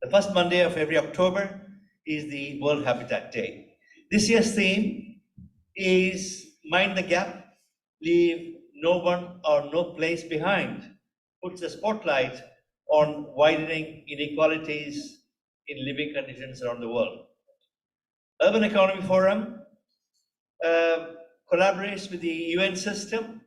The first Monday of every October is the World Habitat Day. This year's theme is Mind the Gap, Leave No One or No Place Behind. Puts a spotlight on widening inequalities in living conditions around the world. Urban Economy Forum collaborates with the UN system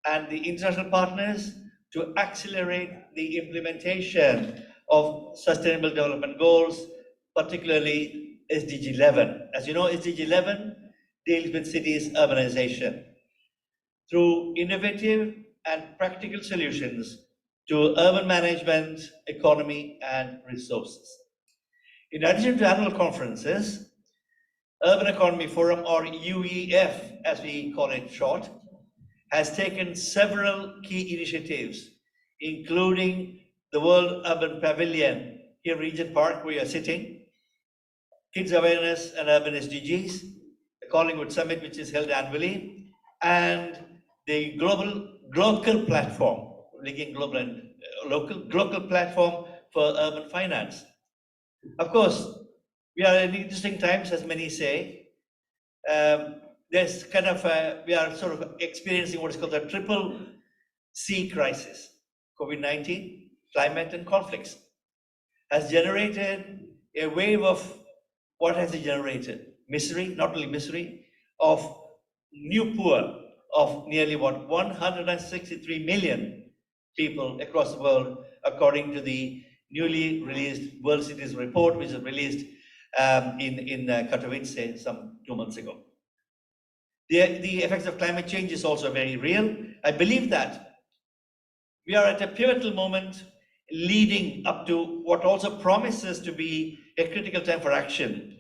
and the international partners to accelerate the implementation of Sustainable Development Goals, particularly SDG 11. As you know, SDG 11 deals with cities' urbanization through innovative and practical solutions to urban management, economy, and resources. In addition to annual conferences, Urban Economy Forum, or UEF as we call it short, has taken several key initiatives, including the World Urban Pavilion here in Regent Park, where you are sitting, Kids Awareness and Urban SDGs, the Collingwood Summit, which is held annually, and the local platform, linking global and local platform for urban finance. Of course, we are in interesting times, as many say. There's kind of we are sort of experiencing what is called the triple C crisis. COVID-19, climate, and conflicts has generated a wave of, what has it generated? Misery, not only misery, of new poor of nearly 163 million people across the world, according to the newly released World Cities Report, which was released in Katowice some 2 months ago. The effects of climate change is also very real. I believe that we are at a pivotal moment leading up to what also promises to be a critical time for action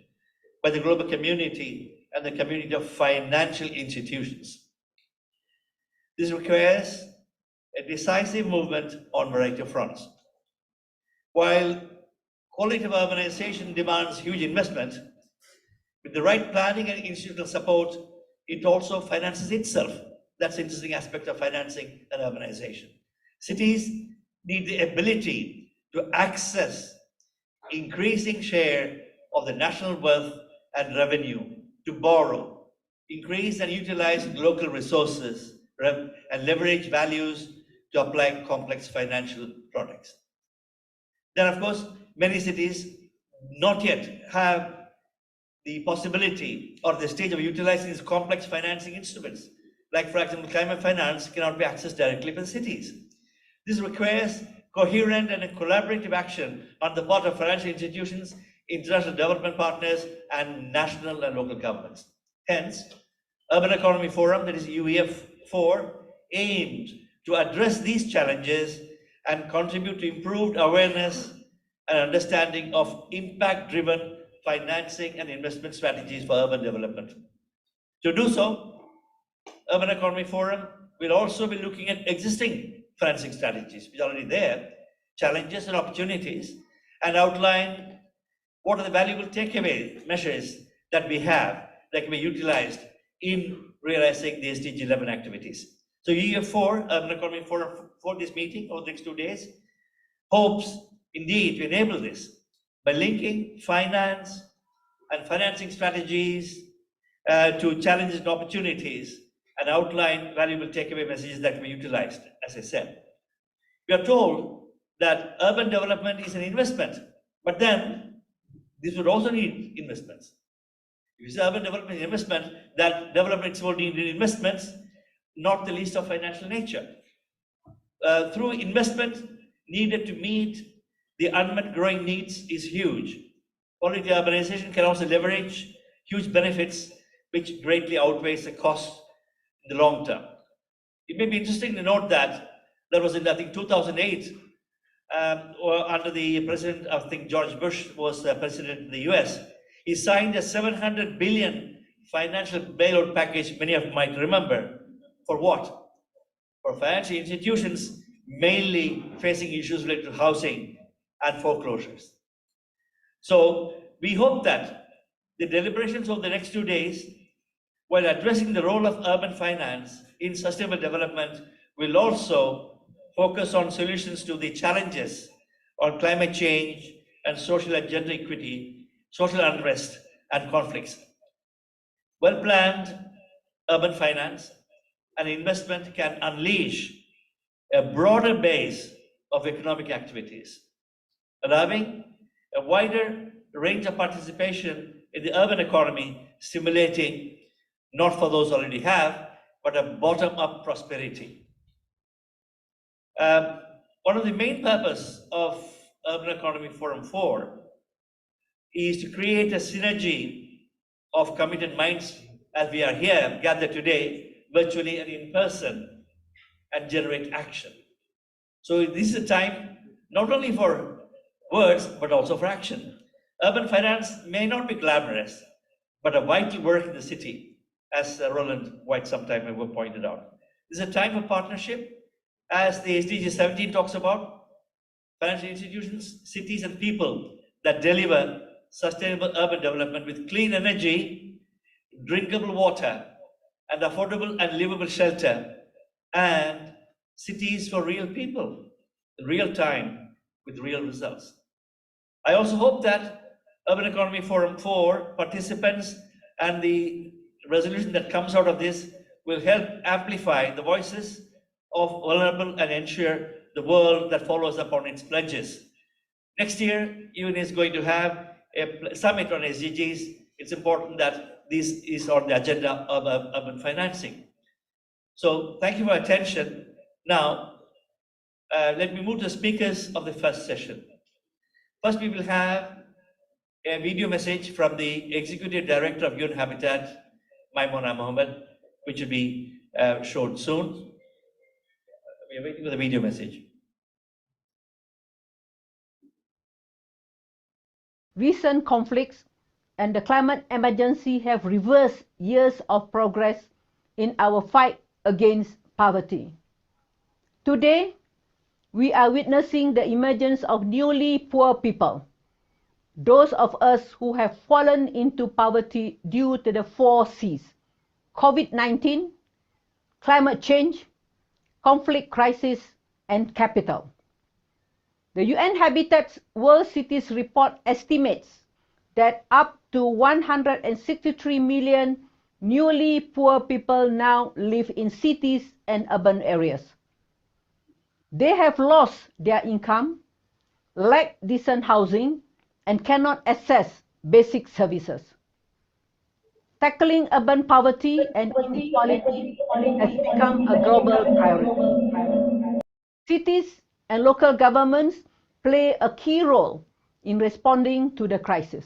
by the global community and the community of financial institutions. This requires a decisive movement on a variety of fronts. While qualitative urbanization demands huge investment, with the right planning and institutional support, it also finances itself. That's the interesting aspect of financing and urbanization. Cities need the ability to access increasing share of the national wealth and revenue, to borrow, increase and utilize local resources, and leverage values to apply complex financial products. Then, of course, many cities not yet have the possibility or the stage of utilizing these complex financing instruments. Like, for example, climate finance cannot be accessed directly by cities. This requires coherent and collaborative action on the part of financial institutions, international development partners, and national and local governments. Hence, Urban Economy Forum, that is UEF4, aimed to address these challenges and contribute to improved awareness and understanding of impact-driven financing and investment strategies for urban development. To do so, Urban Economy Forum will also be looking at existing financing strategies, which are already there, challenges and opportunities, and outline what are the valuable takeaway measures that we have that can be utilized in realizing the SDG 11 activities. So UEF4, Urban Economy Forum, for this meeting over the next 2 days, hopes indeed to enable this by linking finance and financing strategies to challenges and opportunities, and outline valuable takeaway messages that can be utilized, as I said. We are told that urban development is an investment, but then this would also need investments. If you say urban development is investment, that development will need investments, not the least of financial nature. Through investment needed to meet the unmet growing needs is huge. Quality urbanization can also leverage huge benefits which greatly outweighs the cost in the long term. It may be interesting to note that there was in, I think, 2008, under the president, I think George Bush was president in the US, he signed a $700 billion financial bailout package, many of you might remember. For what? For financial institutions, mainly facing issues related to housing and foreclosures. So we hope that the deliberations of the next 2 days, while addressing the role of urban finance in sustainable development, will also focus on solutions to the challenges on climate change and social and gender equity, social unrest, and conflicts. Well-planned urban finance and investment can unleash a broader base of economic activities, allowing a wider range of participation in the urban economy, stimulating not for those who already have, but a bottom-up prosperity. One of the main purpose of Urban Economy Forum 4 is to create a synergy of committed minds as we are here, gathered today, virtually and in person, and generate action. So this is a time not only for words, but also for action. Urban finance may not be glamorous, but a vital work in the city, as Roland White some time ago pointed out. This is a time for partnership, as the SDG 17 talks about, financial institutions, cities, and people that deliver sustainable urban development with clean energy, drinkable water, and affordable and livable shelter, and cities for real people, in real time, with real results. I also hope that Urban Economy Forum 4 participants and the resolution that comes out of this will help amplify the voices of vulnerable and ensure the world that follows up on its pledges. Next year, UN is going to have a summit on SDGs. It's important that this is on the agenda of urban financing. So thank you for your attention. Now, let me move to the speakers of the first session. First, we will have a video message from the Executive Director of UN Habitat, Maimona Mohammed, which will be shown soon. We are waiting for the video message. Recent conflicts and the climate emergency have reversed years of progress in our fight against poverty. Today, we are witnessing the emergence of newly poor people, those of us who have fallen into poverty due to the 4 Cs: COVID-19, climate change, conflict crisis, and capital. The UN Habitat's World Cities Report estimates that up to 163 million newly poor people now live in cities and urban areas. They have lost their income, lack decent housing, and cannot access basic services. Tackling urban poverty and inequality has become a global priority. Cities and local governments play a key role in responding to the crisis.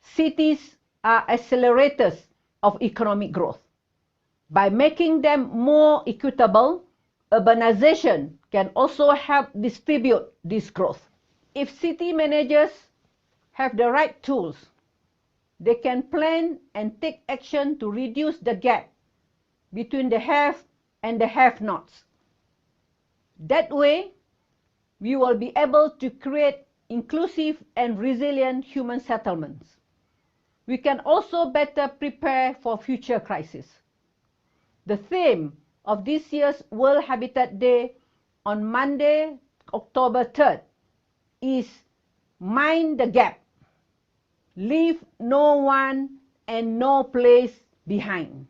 Cities are accelerators of economic growth. By making them more equitable, urbanization can also help distribute this growth. If city managers have the right tools, they can plan and take action to reduce the gap between the have and the have-nots. That way, we will be able to create inclusive and resilient human settlements. We can also better prepare for future crises. The theme of this year's World Habitat Day on Monday, October 3rd is Mind the Gap. Leave no one and no place behind.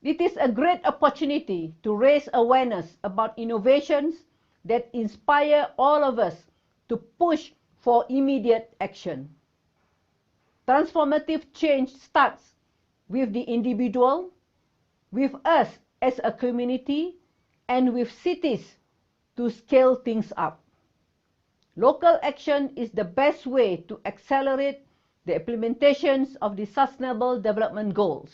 It is a great opportunity to raise awareness about innovations that inspire all of us to push for immediate action. Transformative change starts with the individual, with us as a community, and with cities to scale things up. Local action is the best way to accelerate the implementations of the Sustainable Development Goals.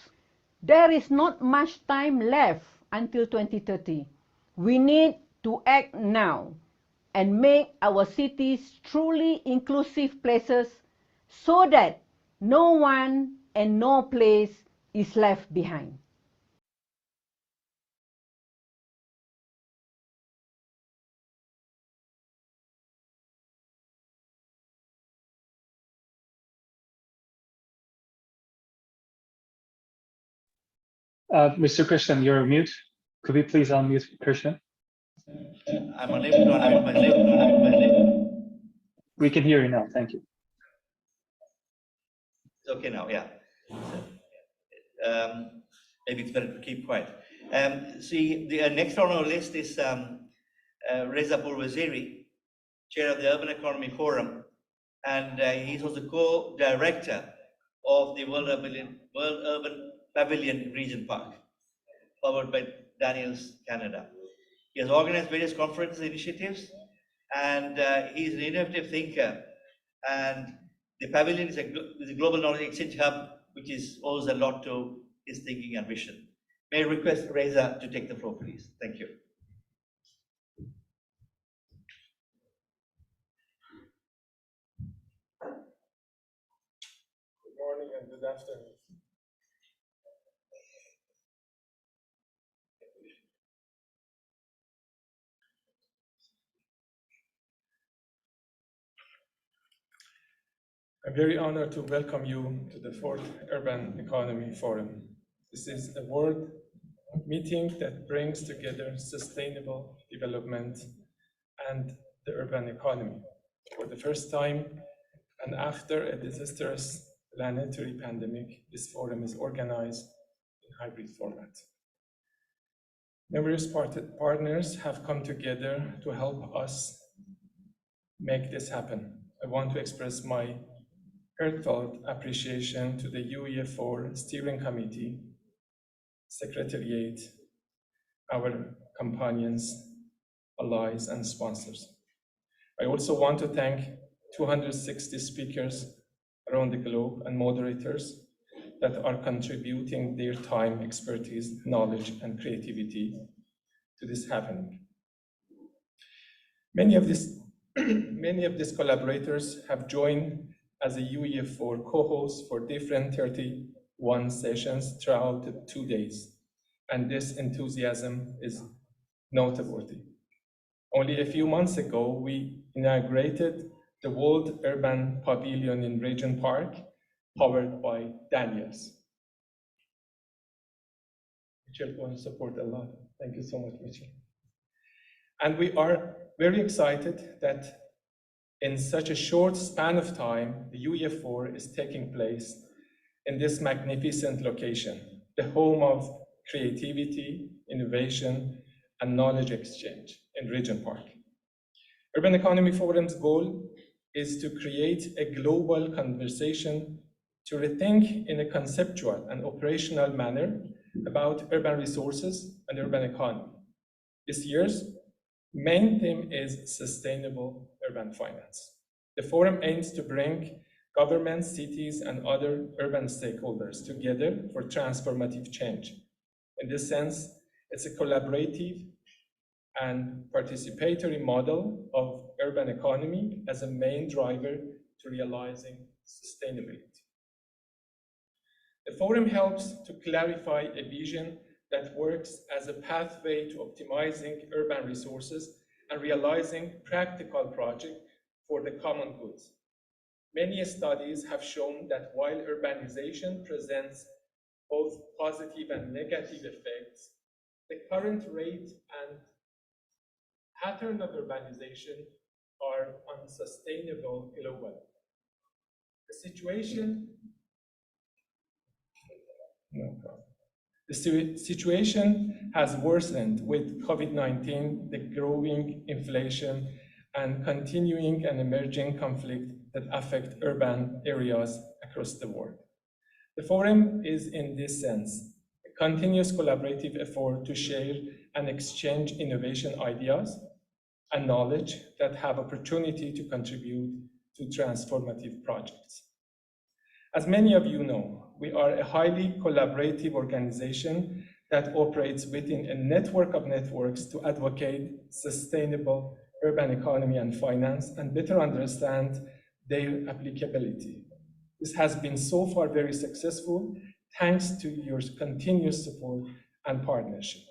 There is not much time left until 2030. We need to act now and make our cities truly inclusive places so that no one and no place is left behind. Mr. Krishnan, you're mute. Could we please unmute Krishnan? I'm unable to unmute myself. We can hear you now. Thank you. It's okay now, yeah. Maybe it's better to keep quiet. See, the next on our list is Reza Bourwaziri, chair of the Urban Economy Forum, and he's also co-director of the World Urban Pavilion Region Park, powered by Daniels Canada. He has organized various conferences and initiatives, and he's an innovative thinker. And the pavilion is a global knowledge exchange hub, which owes a lot to his thinking and vision. May I request Reza to take the floor, please? Thank you. Good morning and good afternoon. I'm very honored to welcome you to the 4th Urban Economy Forum. This is a world meeting that brings together sustainable development and the urban economy. For the first time, and after a disastrous planetary pandemic, this forum is organized in hybrid format. Numerous partners have come together to help us make this happen. I want to express my heartfelt appreciation to the UEF4 Steering Committee, Secretariat, our companions, allies, and sponsors. I also want to thank 260 speakers around the globe and moderators that are contributing their time, expertise, knowledge, and creativity to this happening. Many of these collaborators have joined as a UEF4 co-host for different 31 sessions throughout the 2 days, and this enthusiasm is noteworthy. Only a few months ago, we inaugurated the World Urban Pavilion in Regent Park, powered by Daniels. Michelle going to support a lot. Thank you so much, Michelle. And we are very excited that in such a short span of time, the UEF4 is taking place in this magnificent location, the home of creativity, innovation, and knowledge exchange in Regent Park. Urban Economy Forum's goal is to create a global conversation to rethink in a conceptual and operational manner about urban resources and urban economy. This year's main theme is sustainable urban finance. The forum aims to bring governments, cities, and other urban stakeholders together for transformative change. In this sense, it's a collaborative and participatory model of urban economy as a main driver to realizing sustainability. The forum helps to clarify a vision that works as a pathway to optimizing urban resources and realizing practical projects for the common goods. Many studies have shown that while urbanization presents both positive and negative effects, the current rate and pattern of urbanization are unsustainable globally. The situation has worsened with COVID-19, the growing inflation, and continuing and emerging conflict that affect urban areas across the world. The forum is, in this sense, a continuous collaborative effort to share and exchange innovation ideas and knowledge that have opportunity to contribute to transformative projects. As many of you know, we are a highly collaborative organization that operates within a network of networks to advocate sustainable urban economy and finance and better understand their applicability. This has been so far very successful thanks to your continuous support and partnership.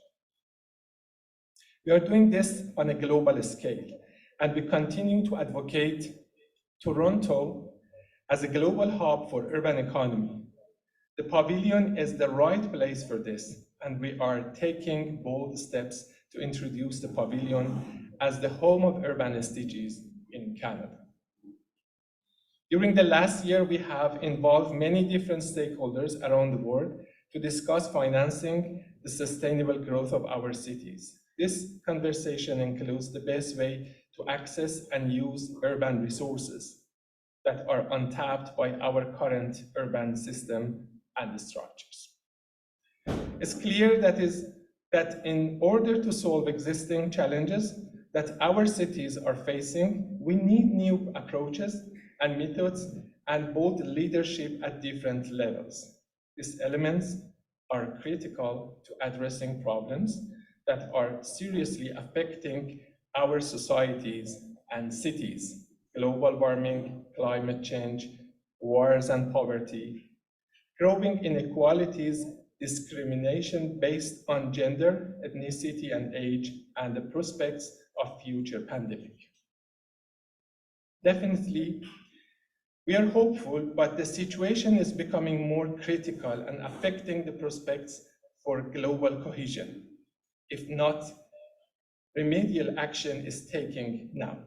We are doing this on a global scale, and we continue to advocate Toronto as a global hub for urban economy. The pavilion is the right place for this, and we are taking bold steps to introduce the pavilion as the home of urban SDGs in Canada. During the last year, we have involved many different stakeholders around the world to discuss financing the sustainable growth of our cities. This conversation includes the best way to access and use urban resources that are untapped by our current urban system and structures. It's clear that in order to solve existing challenges that our cities are facing, we need new approaches and methods and both leadership at different levels. These elements are critical to addressing problems that are seriously affecting our societies and cities: global warming, climate change, wars and poverty, growing inequalities, discrimination based on gender, ethnicity, and age, and the prospects of future pandemic. Definitely, we are hopeful, but the situation is becoming more critical and affecting the prospects for global cohesion, if not remedial action is taken now.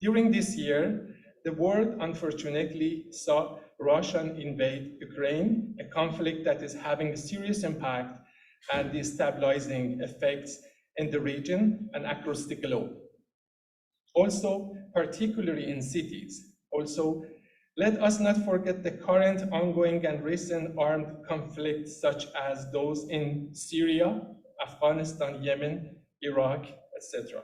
During this year, the world unfortunately saw Russia invade Ukraine, a conflict that is having a serious impact and destabilizing effects in the region and across the globe. Also, particularly in cities. Also, let us not forget the current ongoing and recent armed conflicts such as those in Syria, Afghanistan, Yemen, Iraq, etc.,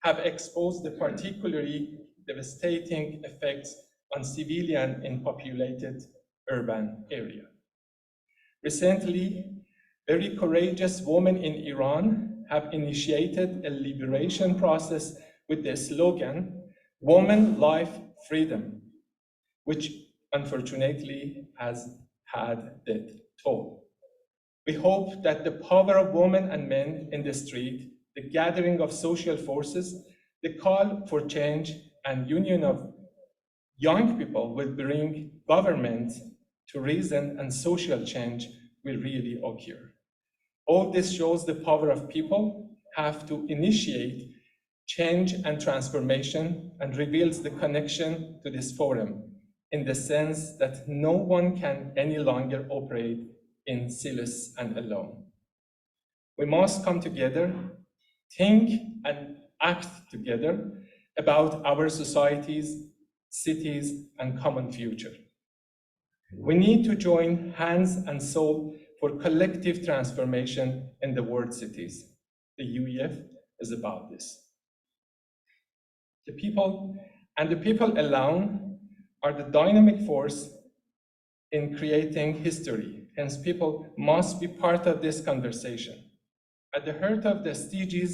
have exposed the particularly devastating effects on civilians in populated urban areas. Recently, very courageous women in Iran have initiated a liberation process with the slogan, "Woman, Life, Freedom," which unfortunately has had death toll. We hope that the power of women and men in the street, the gathering of social forces, the call for change, and union of young people will bring government to reason and social change will really occur. All this shows the power of people have to initiate change and transformation and reveals the connection to this forum in the sense that no one can any longer operate in silos and alone. We must come together, think and act together about our societies, cities, and common future. We need to join hands and soul for collective transformation in the world cities. The UEF is about this. The people alone are the dynamic force in creating history. Hence, people must be part of this conversation. At the heart of the SDGs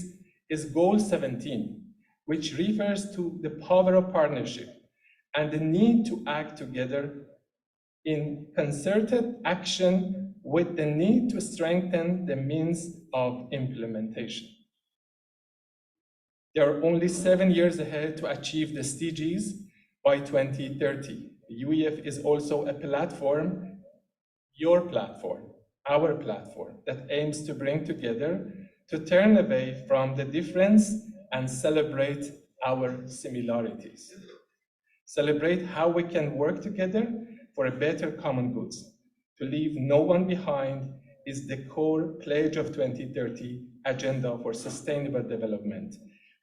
is Goal 17, which refers to the power of partnership and the need to act together in concerted action with the need to strengthen the means of implementation. There are only 7 years ahead to achieve the SDGs by 2030. The UEF is also a platform, your platform, our platform, that aims to bring together, to turn away from the difference and celebrate our similarities. Celebrate how we can work together for a better common goods. To leave no one behind is the core pledge of 2030 Agenda for Sustainable Development.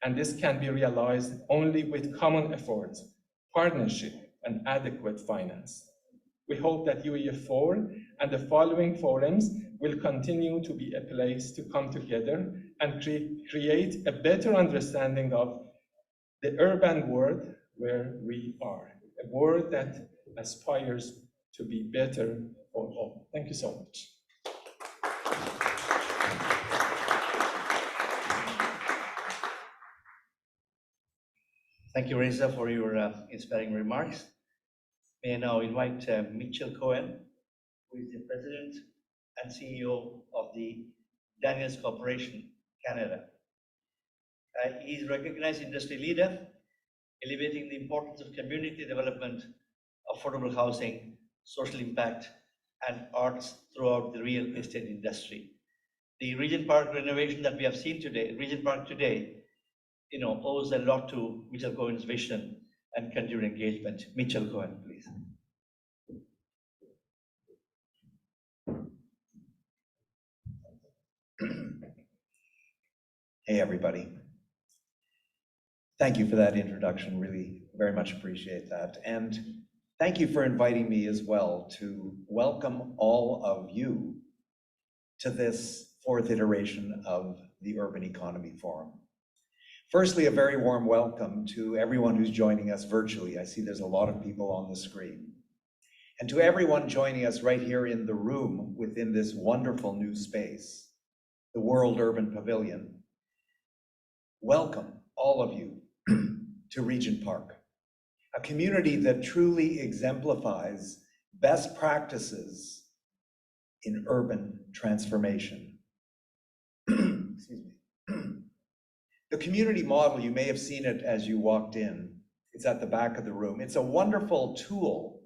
And this can be realized only with common efforts, partnership, and adequate finance. We hope that UEF4 and the following forums will continue to be a place to come together and create a better understanding of the urban world where we are, a world that aspires to be better for all. Thank you so much. Thank you, Reza, for your inspiring remarks. May I now invite Mitchell Cohen, who is the President and CEO of the Daniels Corporation, Canada. He is a recognized industry leader, elevating the importance of community development, affordable housing, social impact, and arts throughout the real estate industry. The Regent Park renovation that we have seen today, Regent Park today, owes a lot to Mitchell Cohen's vision and continued engagement. Mitchell Cohen, please. Hey, everybody. Thank you for that introduction. Really very much appreciate that. And thank you for inviting me as well to welcome all of you to this fourth iteration of the Urban Economy Forum. Firstly, a very warm welcome to everyone who's joining us virtually. I see there's a lot of people on the screen. And to everyone joining us right here in the room within this wonderful new space, the World Urban Pavilion, welcome all of you to Regent Park, a community that truly exemplifies best practices in urban transformation. Excuse me. The community model, you may have seen it as you walked in. It's at the back of the room. It's a wonderful tool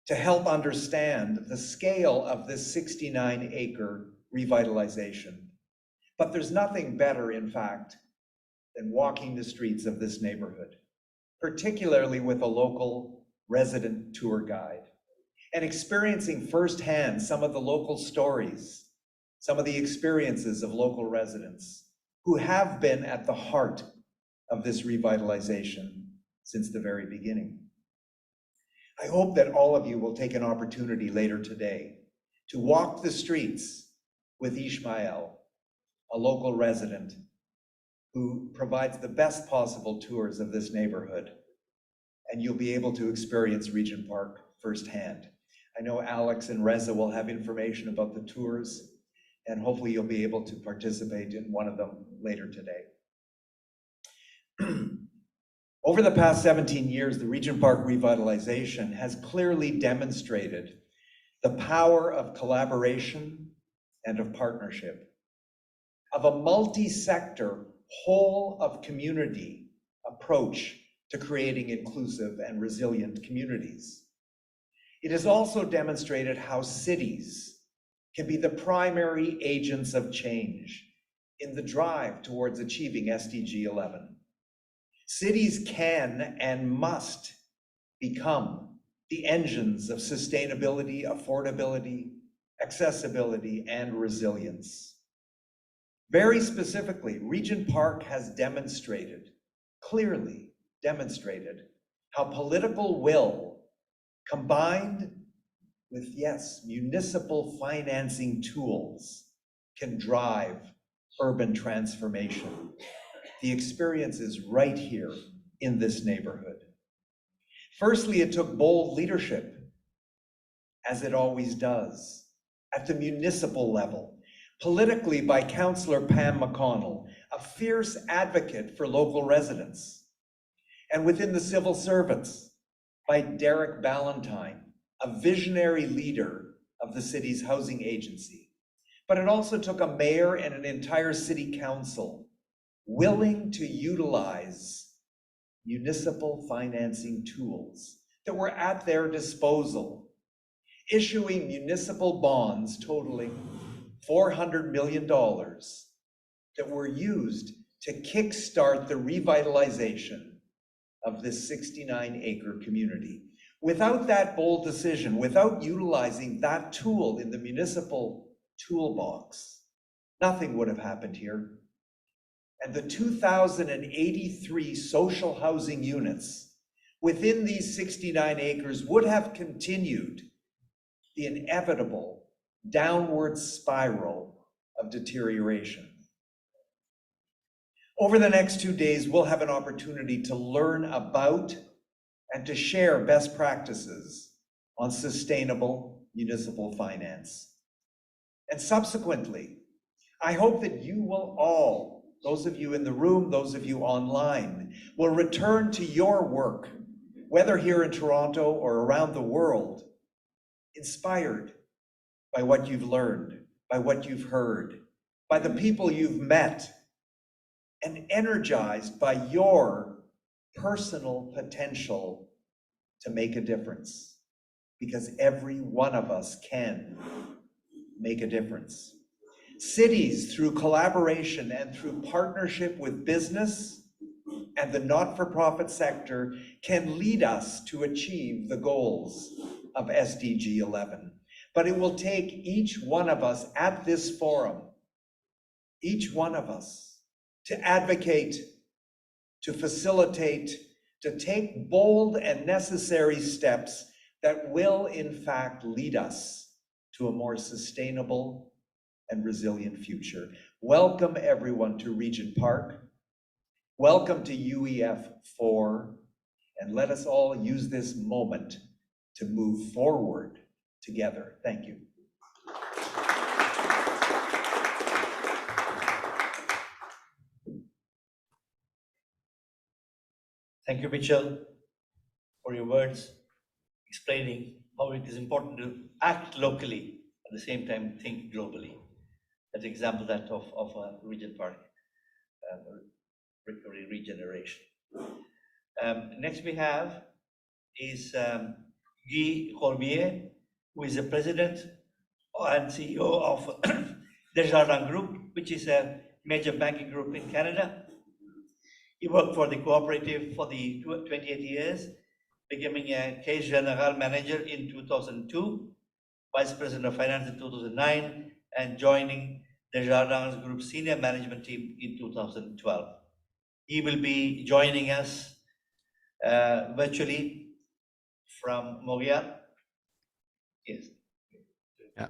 to help understand the scale of this 69-acre revitalization. But there's nothing better, in fact, than walking the streets of this neighborhood, particularly with a local resident tour guide, and experiencing firsthand some of the local stories, some of the experiences of local residents who have been at the heart of this revitalization since the very beginning. I hope that all of you will take an opportunity later today to walk the streets with Ishmael, a local resident who provides the best possible tours of this neighborhood. And you'll be able to experience Regent Park firsthand. I know Alex and Reza will have information about the tours, and hopefully you'll be able to participate in one of them later today. Over the past 17 years, the Regent Park revitalization has clearly demonstrated the power of collaboration and of partnership, of a multi-sector, whole of community approach to creating inclusive and resilient communities. It has also demonstrated how cities can be the primary agents of change in the drive towards achieving SDG 11. Cities can and must become the engines of sustainability, affordability, accessibility, and resilience. Very specifically, Regent Park has demonstrated, clearly demonstrated, how political will combined with, yes, municipal financing tools can drive urban transformation. The experience is right here in this neighborhood. Firstly, it took bold leadership, as it always does, at the municipal level. Politically, by Councillor Pam McConnell, a fierce advocate for local residents. And within the civil servants, by Derek Ballantyne, a visionary leader of the city's housing agency. But it also took a mayor and an entire city council willing to utilize municipal financing tools that were at their disposal, issuing municipal bonds totaling $400 million that were used to kickstart the revitalization of this 69-acre community. Without that bold decision, without utilizing that tool in the municipal toolbox, nothing would have happened here. And the 2,083 social housing units within these 69 acres would have continued the inevitable downward spiral of deterioration. Over the next 2 days, we'll have an opportunity to learn about and to share best practices on sustainable municipal finance. And subsequently, I hope that you will all, those of you in the room, those of you online, will return to your work, whether here in Toronto or around the world, inspired by what you've learned, by what you've heard, by the people you've met, and energized by your personal potential to make a difference, because every one of us can make a difference. Cities, through collaboration and through partnership with business and the not-for-profit sector, can lead us to achieve the goals of SDG 11. But it will take each one of us at this forum, each one of us, to advocate, to facilitate, to take bold and necessary steps that will, in fact, lead us to a more sustainable and resilient future. Welcome, everyone, to Regent Park. Welcome to UEF4, and let us all use this moment to move forward together. Thank you. Thank you, Mitchell, for your words explaining how it is important to act locally at the same time think globally. That's an example that of Regent Park recovery regeneration. Next we have is Guy Cormier, who is the president and CEO of Desjardins Group, which is a major banking group in Canada. He worked for the cooperative for the 28 years, becoming a Caisse General manager in 2002, vice president of finance in 2009, and joining Desjardins Group senior management team in 2012. He will be joining us virtually from Montreal. Yes. Yeah.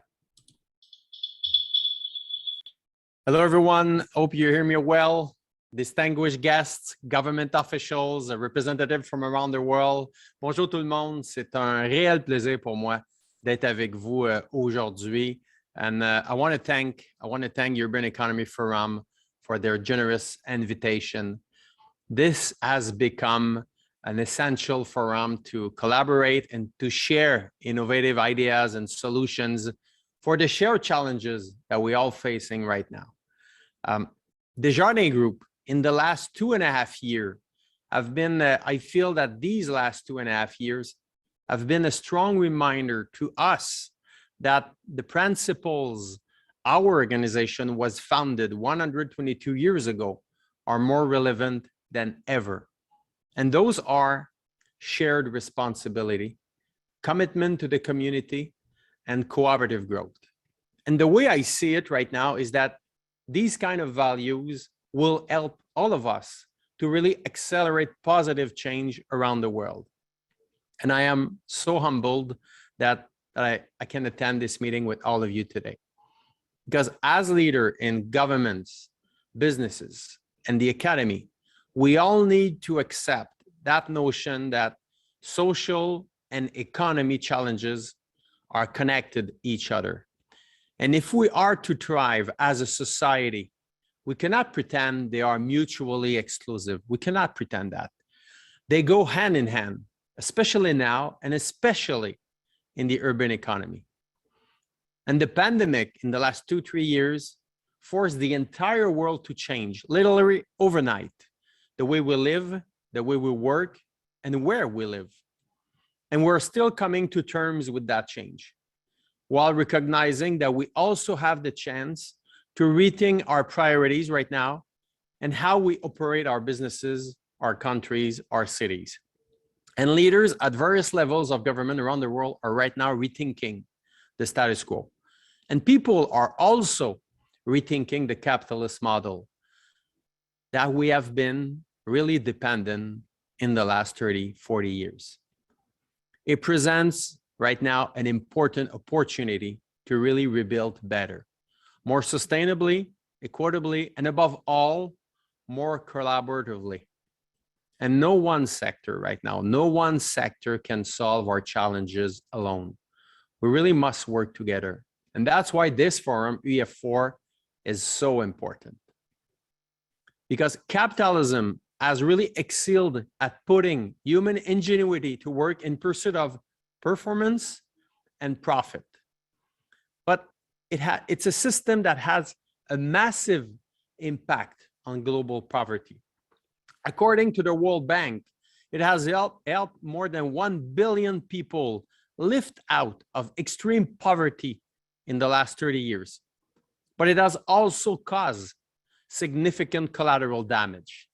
Hello, everyone. Hope you hear me well. Distinguished guests, government officials, representatives from around the world. Bonjour tout le monde. C'est un réel plaisir pour moi d'être avec vous aujourd'hui. And I want to thank Urban Economy Forum for their generous invitation. This has become an essential forum to collaborate and to share innovative ideas and solutions for the shared challenges that we're all facing right now. Desjardins Group, in the last 2.5 years, I feel that these last 2.5 years have been a strong reminder to us that the principles our organization was founded 122 years ago are more relevant than ever. And those are shared responsibility, commitment to the community, and cooperative growth. And the way I see it right now is that these kind of values will help all of us to really accelerate positive change around the world. And I am so humbled that I can attend this meeting with all of you today. Because as leader in governments, businesses, and the academy, we all need to accept that notion that social and economy challenges are connected each other. And if we are to thrive as a society, we cannot pretend they are mutually exclusive. We cannot pretend that. They go hand in hand, especially now, and especially in the urban economy. And the pandemic in the last 2-3 years forced the entire world to change, literally overnight, the way we live, the way we work, and where we live. And we're still coming to terms with that change, while recognizing that we also have the chance to rethink our priorities right now and how we operate our businesses, our countries, our cities. And leaders at various levels of government around the world are right now rethinking the status quo. And people are also rethinking the capitalist model that we have been really dependent in the last 30-40 years. It presents right now an important opportunity to really rebuild better, more sustainably, equitably, and above all, more collaboratively. And no one sector right now, no one sector can solve our challenges alone. We really must work together. And that's why this forum, UEF4, is so important. Because capitalism has really excelled at putting human ingenuity to work in pursuit of performance and profit. But it's a system that has a massive impact on global poverty. According to the World Bank, it has helped more than 1 billion people lift out of extreme poverty in the last 30 years. But it has also caused significant collateral damage.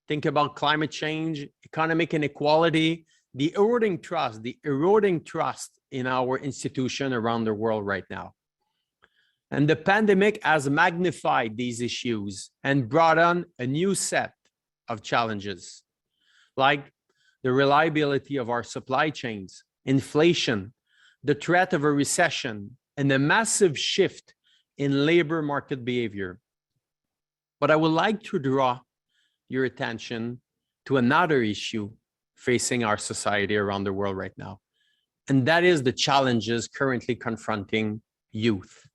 Think about climate change, economic inequality, the eroding trust in our institution around the world right now. And the pandemic has magnified these issues and brought on a new set of challenges, like the reliability of our supply chains, inflation, the threat of a recession, and a massive shift in labor market behavior. But I would like to draw your attention to another issue facing our society around the world right now, and that is the challenges currently confronting youth.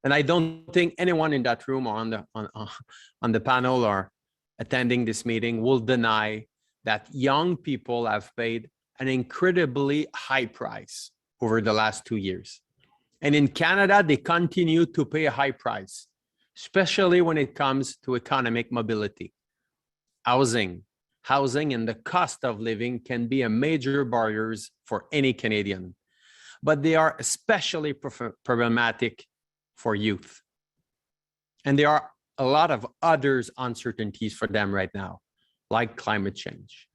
And I don't think anyone in that room or on the panel or attending this meeting will deny that young people have paid an incredibly high price over the last 2 years. And in Canada, they continue to pay a high price, especially when it comes to economic mobility. Housing and the cost of living can be a major barriers for any Canadian, but they are especially problematic for youth. And there are a lot of other uncertainties for them right now, like climate change.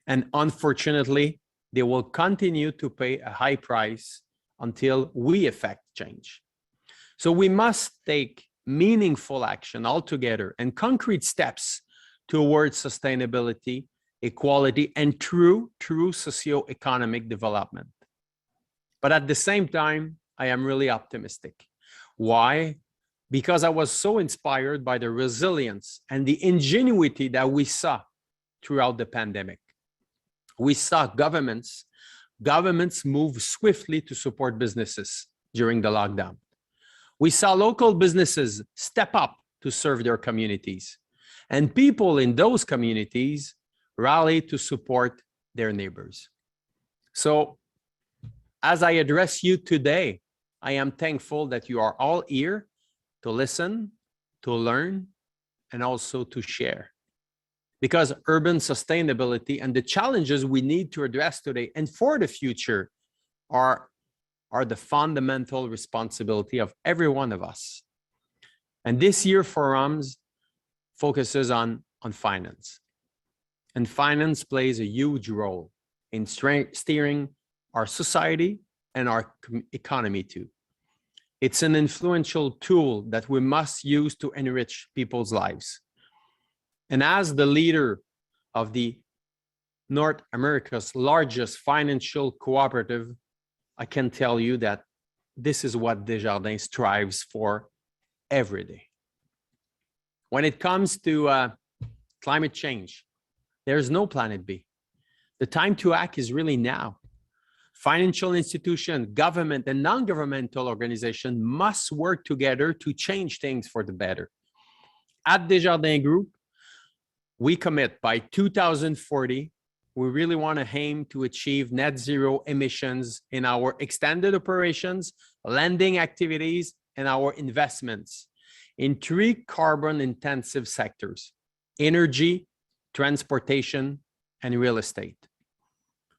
And unfortunately, they will continue to pay a high price until we effect change. So we must take meaningful action altogether and concrete steps towards sustainability, equality, and true socioeconomic development. But at the same time, I am really optimistic. Why? Because I was so inspired by the resilience and the ingenuity that we saw throughout the pandemic. We saw governments move swiftly to support businesses during the lockdown. We saw local businesses step up to serve their communities, and people in those communities rally to support their neighbors. So, as I address you today, I am thankful that you are all here to listen, to learn, and also to share. Because urban sustainability and the challenges we need to address today and for the future are the fundamental responsibility of every one of us. And this year forums focuses on finance. And finance plays a huge role in steering our society and our economy too. It's an influential tool that we must use to enrich people's lives. And as the leader of the North America's largest financial cooperative, I can tell you that this is what Desjardins strives for every day. When it comes to climate change, there's no planet B. The time to act is really now. Financial institutions, government, and non-governmental organizations must work together to change things for the better. At Desjardins Group, we commit by 2040, we really want to aim to achieve net zero emissions in our extended operations, lending activities, and our investments in 3 carbon-intensive sectors: energy, transportation, and real estate.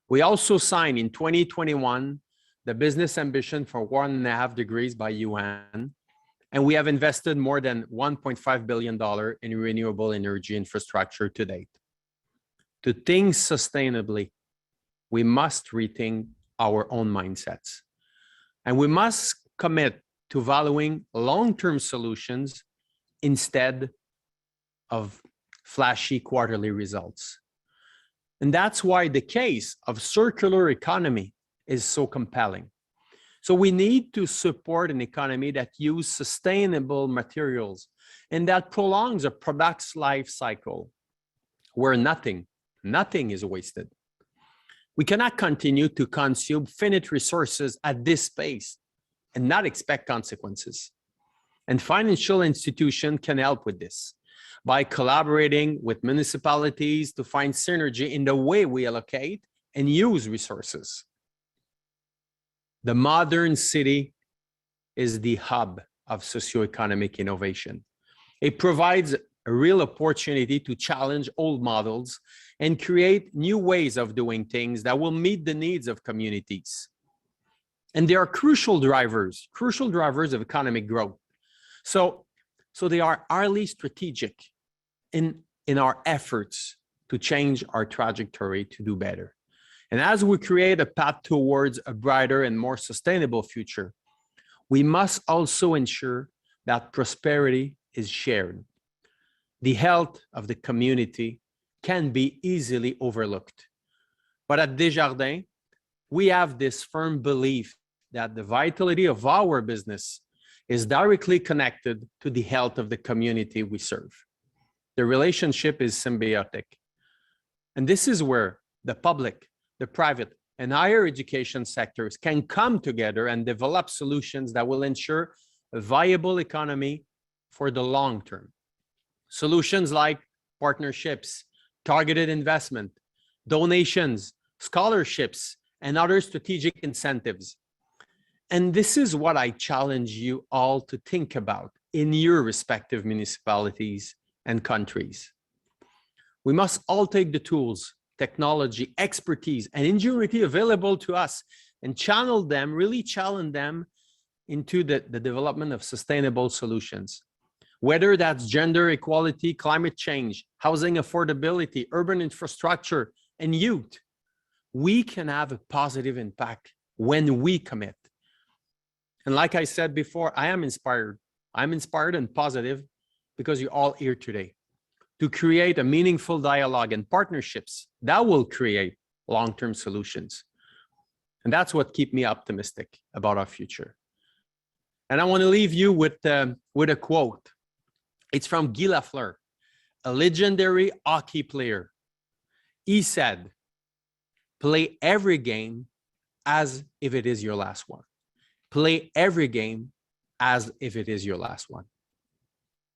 We also signed in 2021 the business ambition for 1.5 degrees by UN, and we have invested more than $1.5 billion in renewable energy infrastructure to date. To think sustainably, we must rethink our own mindsets, and we must commit to valuing long-term solutions instead of flashy quarterly results. And that's why the case of circular economy is so compelling. So we need to support an economy that uses sustainable materials and that prolongs a product's life cycle where nothing is wasted. We cannot continue to consume finite resources at this pace and not expect consequences. And financial institutions can help with this by collaborating with municipalities to find synergy in the way we allocate and use resources. The modern city is the hub of socioeconomic innovation. It provides a real opportunity to challenge old models and create new ways of doing things that will meet the needs of communities. And they are crucial drivers of economic growth. So they are highly strategic in our efforts to change our trajectory to do better. And as we create a path towards a brighter and more sustainable future, we must also ensure that prosperity is shared. The health of the community can be easily overlooked. But at Desjardins, we have this firm belief that the vitality of our business is directly connected to the health of the community we serve. The relationship is symbiotic. And this is where the public, the private, and higher education sectors can come together and develop solutions that will ensure a viable economy for the long term. Solutions like partnerships, targeted investment, donations, scholarships, and other strategic incentives. And this is what I challenge you all to think about in your respective municipalities and countries. We must all take the tools, technology, expertise, and ingenuity available to us and channel them, really challenge them into the development of sustainable solutions. Whether that's gender equality, climate change, housing affordability, urban infrastructure, and youth, we can have a positive impact when we commit. And like I said before, I am inspired. I'm inspired and positive because you're all here today to create a meaningful dialogue and partnerships that will create long-term solutions. And that's what keeps me optimistic about our future. And I want to leave you with a quote. It's from Guy Lafleur, a legendary hockey player. He said, "Play every game as if it is your last one. Play every game as if it is your last one."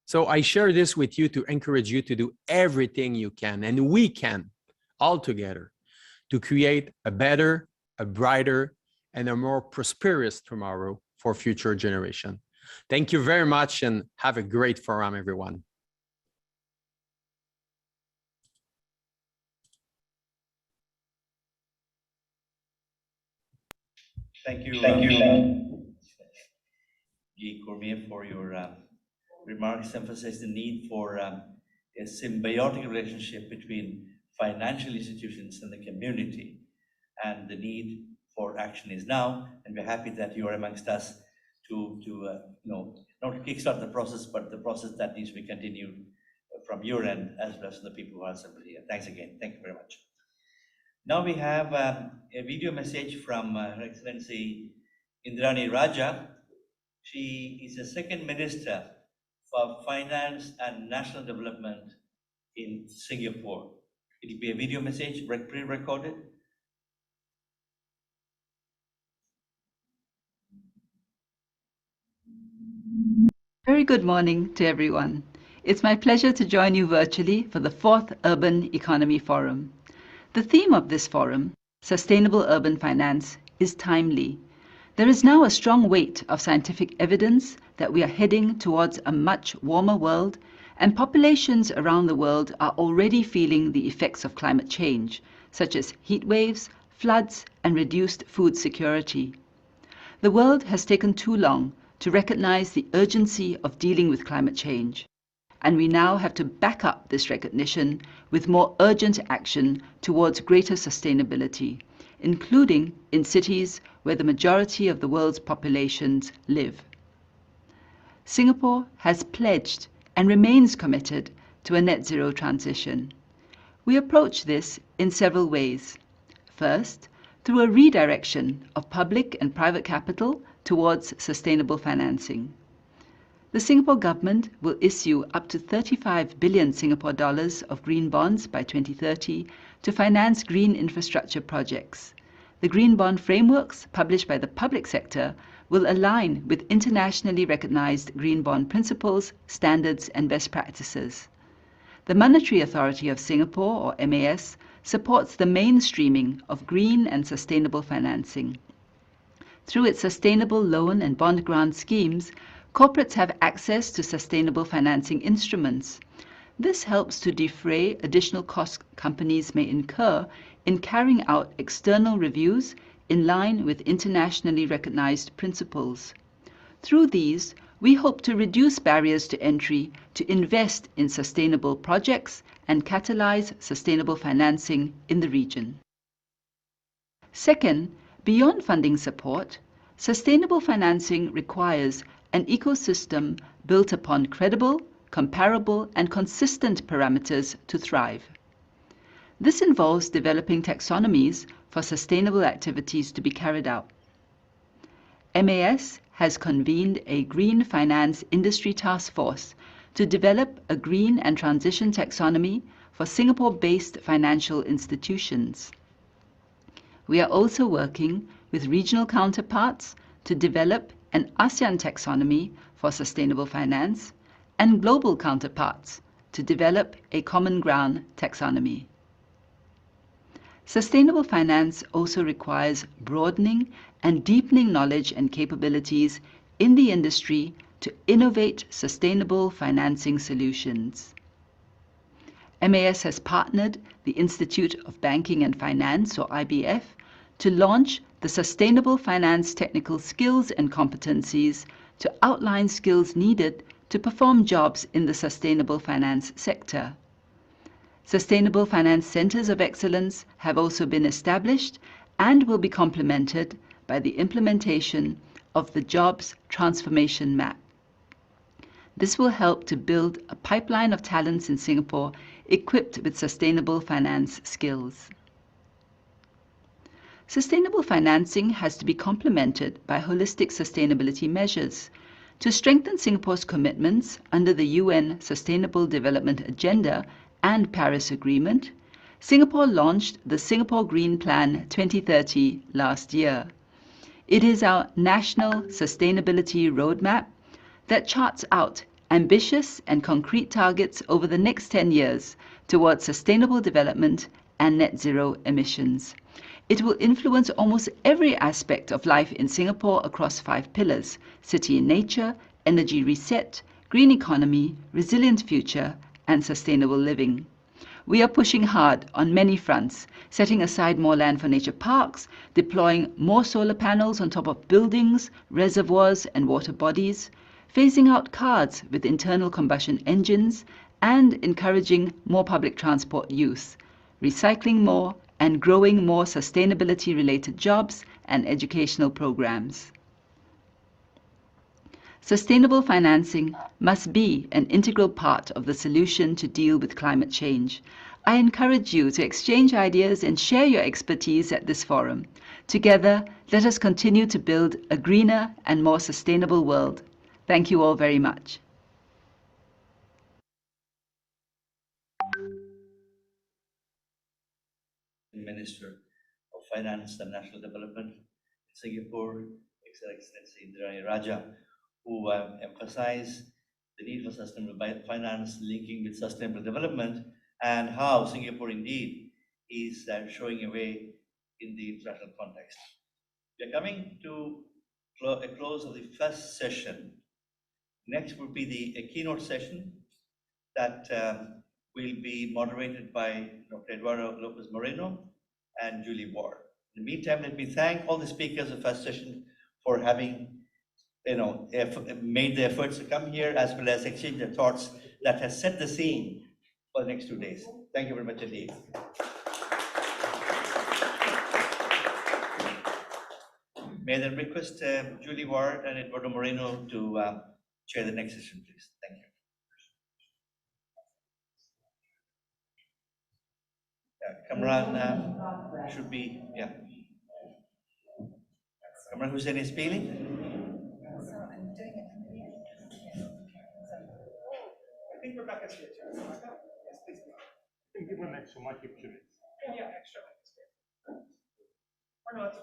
So I share this with you to encourage you to do everything you can, and we can, all together, to create a better, a brighter, and a more prosperous tomorrow for future generation. Thank you very much, and have a great forum, everyone. Thank you, Guy Cormier, for your remarks. Emphasize the need for a symbiotic relationship between financial institutions and the community, and the need for action is now. And we're happy that you are amongst us to not to kickstart the process, but the process that needs to be continued from your end as well as the people who are assembled here. Thanks again. Thank you very much. Now we have a video message from Her Excellency Indrani Raja. She is the second minister for Finance and National Development in Singapore. It will be a video message pre-recorded. Very good morning to everyone. It's my pleasure to join you virtually for the 4th Urban Economy Forum. The theme of this forum, Sustainable Urban Finance, is timely. There is now a strong weight of scientific evidence that we are heading towards a much warmer world, and populations around the world are already feeling the effects of climate change, such as heat waves, floods, and reduced food security. The world has taken too long to recognize the urgency of dealing with climate change, and we now have to back up this recognition with more urgent action towards greater sustainability, including in cities where the majority of the world's populations live. Singapore has pledged and remains committed to a net zero transition. We approach this in several ways. First, through a redirection of public and private capital towards sustainable financing. The Singapore government will issue up to 35 billion Singapore dollars of green bonds by 2030 to finance green infrastructure projects. The green bond frameworks published by the public sector will align with internationally recognized green bond principles, standards, and best practices. The Monetary Authority of Singapore, or MAS, supports the mainstreaming of green and sustainable financing. Through its sustainable loan and bond grant schemes, corporates have access to sustainable financing instruments. This helps to defray additional costs companies may incur in carrying out external reviews in line with internationally recognized principles. Through these, we hope to reduce barriers to entry to invest in sustainable projects and catalyze sustainable financing in the region. Second, beyond funding support, sustainable financing requires an ecosystem built upon credible, comparable, and consistent parameters to thrive. This involves developing taxonomies for sustainable activities to be carried out. MAS has convened a Green Finance Industry Task Force to develop a green and transition taxonomy for Singapore-based financial institutions. We are also working with regional counterparts to develop an ASEAN taxonomy for sustainable finance and global counterparts to develop a common ground taxonomy. Sustainable finance also requires broadening and deepening knowledge and capabilities in the industry to innovate sustainable financing solutions. MAS has partnered the Institute of Banking and Finance, or IBF, to launch the Sustainable Finance Technical Skills and Competencies to outline skills needed to perform jobs in the sustainable finance sector. Sustainable Finance Centers of Excellence have also been established and will be complemented by the implementation of the Jobs Transformation Map. This will help to build a pipeline of talents in Singapore equipped with sustainable finance skills. Sustainable financing has to be complemented by holistic sustainability measures. To strengthen Singapore's commitments under the UN Sustainable Development Agenda and Paris Agreement, Singapore launched the Singapore Green Plan 2030 last year. It is our national sustainability roadmap that charts out ambitious and concrete targets over the next 10 years towards sustainable development and net zero emissions. It will influence almost every aspect of life in Singapore across 5 pillars: city in nature, energy reset, green economy, resilient future, and sustainable living. We are pushing hard on many fronts, setting aside more land for nature parks, deploying more solar panels on top of buildings, reservoirs, and water bodies, phasing out cars with internal combustion engines, and encouraging more public transport use, recycling more, and growing more sustainability-related jobs and educational programs. Sustainable financing must be an integral part of the solution to deal with climate change. I encourage you to exchange ideas and share your expertise at this forum. Together, let us continue to build a greener and more sustainable world. Thank you all very much. Minister of Finance and National Development in Singapore, His Excellency Indira Raja, who emphasized the need for sustainable finance linking with sustainable development and how Singapore indeed is showing a way in the international context. We are coming to a close of the first session. Next will be the keynote session that will be moderated by Dr. Eduardo Lopez Moreno and Julie Ward. In the meantime, let me thank all the speakers of the first session for having made the efforts to come here, as well as exchange their thoughts that has set the scene for the next 2 days. Thank you very much indeed. May I then request Julie Ward and Eduardo Moreno to chair the next session, please. Thank you. Kamran should be, yeah. Kamran Hussein is speaking. I think Rebecca should. Yes, please. You can give her an extra mic if she needs. Yeah, extra mic. Or not.